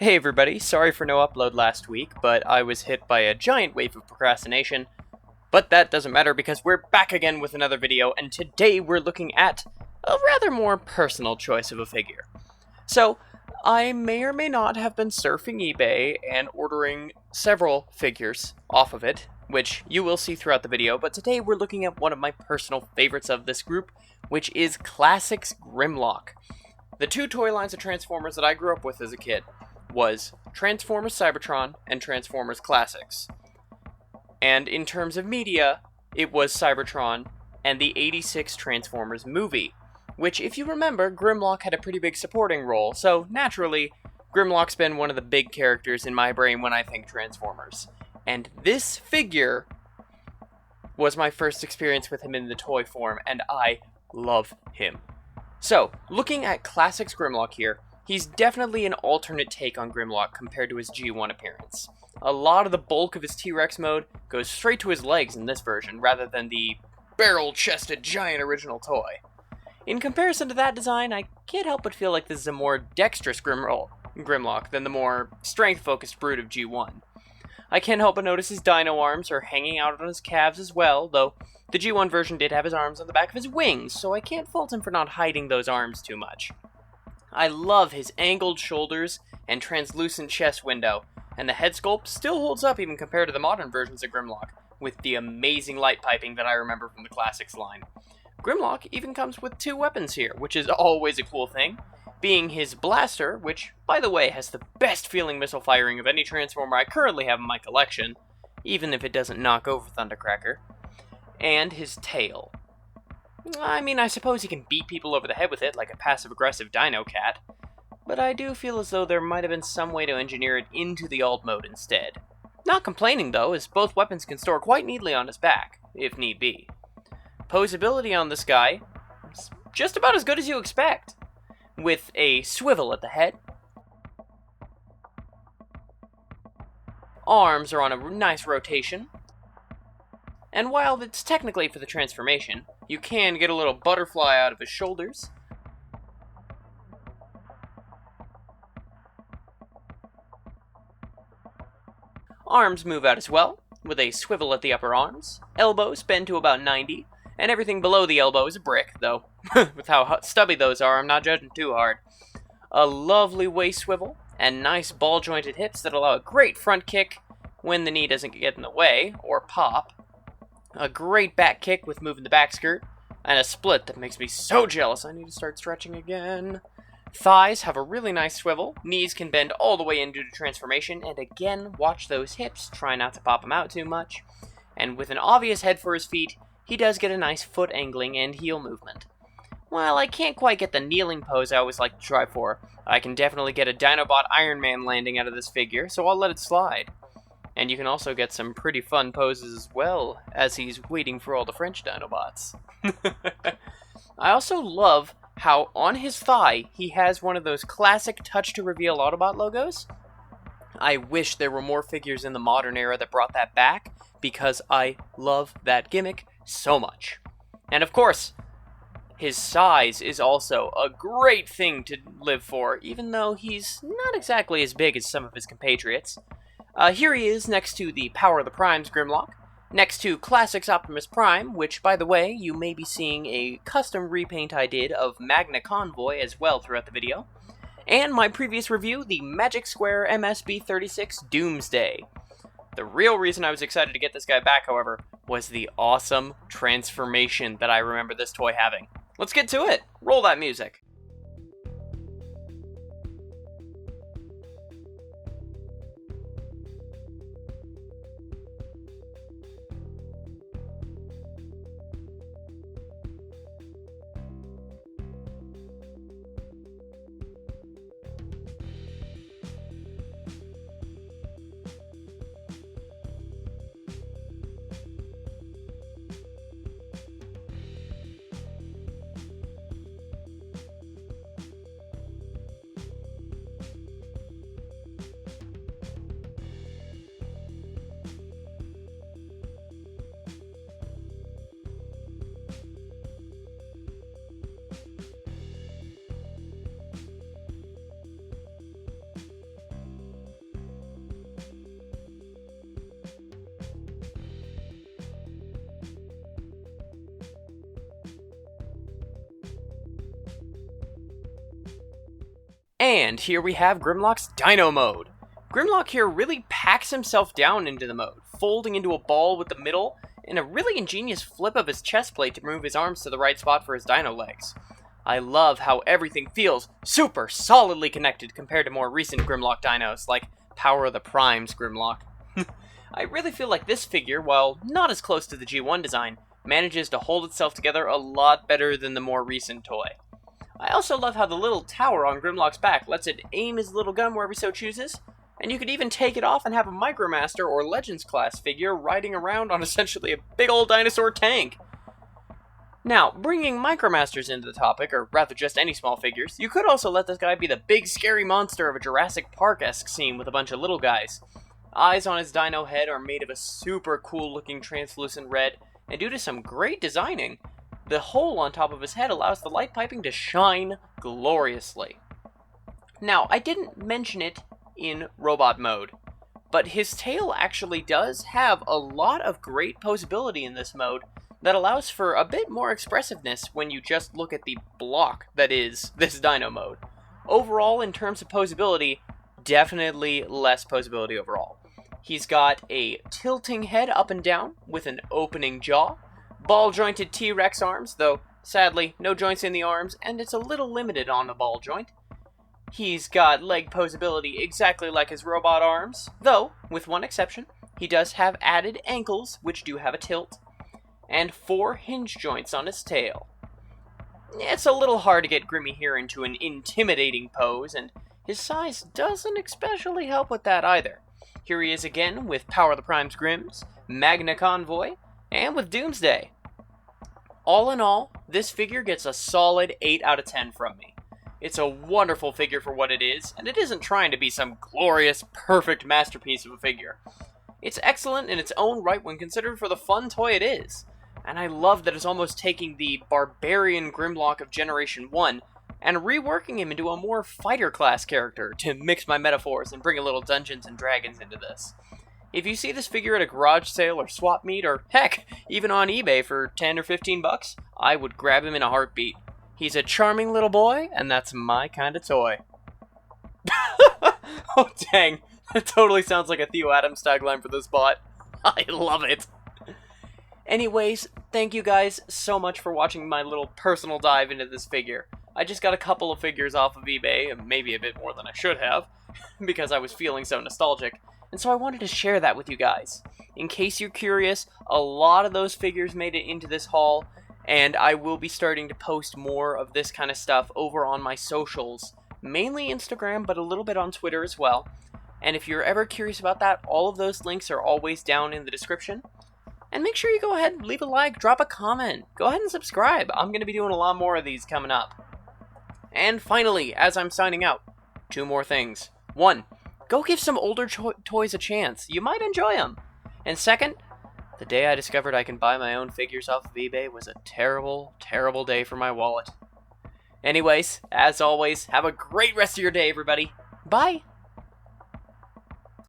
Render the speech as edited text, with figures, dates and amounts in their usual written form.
Hey everybody, sorry for no upload last week, but I was hit by a giant wave of procrastination. But that doesn't matter because we're back again with another video, and today we're looking at a rather more personal choice of a figure. So, I may or may not have been surfing eBay and ordering several figures off of it, which you will see throughout the video, but today we're looking at one of my personal favorites of this group, which is Classics Grimlock. The two toy lines of Transformers that I grew up with as a kid was Transformers Cybertron and Transformers Classics. And in terms of media, it was Cybertron and the '86 Transformers movie, which, if you remember, Grimlock had a pretty big supporting role, so naturally, Grimlock's been one of the big characters in my brain when I think Transformers. And this figure was my first experience with him in the toy form, and I love him. So, looking at Classics Grimlock here, he's definitely an alternate take on Grimlock compared to his G1 appearance. A lot of the bulk of his T-Rex mode goes straight to his legs in this version, rather than the barrel-chested giant original toy. In comparison to that design, I can't help but feel like this is a more dexterous Grimlock than the more strength-focused brute of G1. I can't help but notice his dino arms are hanging out on his calves as well, though the G1 version did have his arms on the back of his wings, so I can't fault him for not hiding those arms too much. I love his angled shoulders and translucent chest window, and the head sculpt still holds up even compared to the modern versions of Grimlock, with the amazing light piping that I remember from the Classics line. Grimlock even comes with two weapons here, which is always a cool thing, being his blaster, which, by the way, has the best feeling missile firing of any Transformer I currently have in my collection, even if it doesn't knock over Thundercracker, and his tail. I mean, I suppose he can beat people over the head with it like a passive-aggressive Dino Cat, but I do feel as though there might have been some way to engineer it into the alt mode instead. Not complaining though, as both weapons can store quite neatly on his back, if need be. Posability on this guy is just about as good as you expect, with a swivel at the head. Arms are on a nice rotation. And while it's technically for the transformation, you can get a little butterfly out of his shoulders. Arms move out as well, with a swivel at the upper arms. Elbows bend to about 90, and everything below the elbow is a brick, though with how stubby those are, I'm not judging too hard. A lovely waist swivel, and nice ball-jointed hips that allow a great front kick when the knee doesn't get in the way, or pop. A great back kick with moving the back skirt, and a split that makes me so jealous I need to start stretching again. Thighs have a really nice swivel, knees can bend all the way in due to transformation, and again, watch those hips, try not to pop them out too much. And with an obvious head for his feet, he does get a nice foot angling and heel movement. While I can't quite get the kneeling pose I always like to try for, I can definitely get a Dinobot Iron Man landing out of this figure, so I'll let it slide. And you can also get some pretty fun poses as well, as he's waiting for all the French Dinobots. I also love how on his thigh he has one of those classic touch to reveal Autobot logos. I wish there were more figures in the modern era that brought that back, because I love that gimmick so much. And of course, his size is also a great thing to live for, even though he's not exactly as big as some of his compatriots. Here he is next to the Power of the Primes Grimlock, next to Classics Optimus Prime, which, by the way, you may be seeing a custom repaint I did of Magna Convoy as well throughout the video, and my previous review, the Magic Square MSB36 Doomsday. The real reason I was excited to get this guy back, however, was the awesome transformation that I remember this toy having. Let's get to it! Roll that music! And here we have Grimlock's Dino mode. Grimlock here really packs himself down into the mode, folding into a ball with the middle, and a really ingenious flip of his chest plate to move his arms to the right spot for his dino legs. I love how everything feels super solidly connected compared to more recent Grimlock dinos, like Power of the Primes Grimlock. I really feel like this figure, while not as close to the G1 design, manages to hold itself together a lot better than the more recent toy. I also love how the little tower on Grimlock's back lets it aim his little gun wherever he so chooses, and you could even take it off and have a Micromaster or Legends class figure riding around on essentially a big old dinosaur tank. Now, bringing Micromasters into the topic, or rather just any small figures, you could also let this guy be the big scary monster of a Jurassic Park-esque scene with a bunch of little guys. Eyes on his dino head are made of a super cool looking translucent red, and due to some great designing, the hole on top of his head allows the light piping to shine gloriously. Now, I didn't mention it in robot mode, but his tail actually does have a lot of great posability in this mode that allows for a bit more expressiveness when you just look at the block that is this dino mode. Overall, in terms of posability, definitely less posability overall. He's got a tilting head up and down with an opening jaw, ball-jointed T-Rex arms, though sadly no joints in the arms and it's a little limited on the ball joint. He's got leg posability exactly like his robot arms, though, with one exception, he does have added ankles, which do have a tilt, and 4 hinge joints on his tail. It's a little hard to get Grimmy here into an intimidating pose, and his size doesn't especially help with that either. Here he is again with Power of the Primes Grims, Magna Convoy, and with Doomsday. All in all, this figure gets a solid 8 out of 10 from me. It's a wonderful figure for what it is, and it isn't trying to be some glorious, perfect masterpiece of a figure. It's excellent in its own right when considered for the fun toy it is, and I love that it's almost taking the barbarian Grimlock of Generation 1 and reworking him into a more fighter class character, to mix my metaphors and bring a little Dungeons and Dragons into this. If you see this figure at a garage sale or swap meet, or heck, even on eBay for 10 or 15 bucks, I would grab him in a heartbeat. He's a charming little boy, and that's my kind of toy. Oh dang, that totally sounds like a Theo Adams tagline for this bot. I love it. Anyways, thank you guys so much for watching my little personal dive into this figure. I just got a couple of figures off of eBay, and maybe a bit more than I should have, because I was feeling so nostalgic, and so I wanted to share that with you guys. In case you're curious, a lot of those figures made it into this haul, and I will be starting to post more of this kind of stuff over on my socials, mainly Instagram, but a little bit on Twitter as well. And if you're ever curious about that, all of those links are always down in the description. And make sure you go ahead and leave a like, drop a comment, go ahead and subscribe. I'm going to be doing a lot more of these coming up. And finally, as I'm signing out, 2 more things. 1, go give some older toys a chance. You might enjoy them. And second, the day I discovered I can buy my own figures off of eBay was a terrible, terrible day for my wallet. Anyways, as always, have a great rest of your day, everybody. Bye!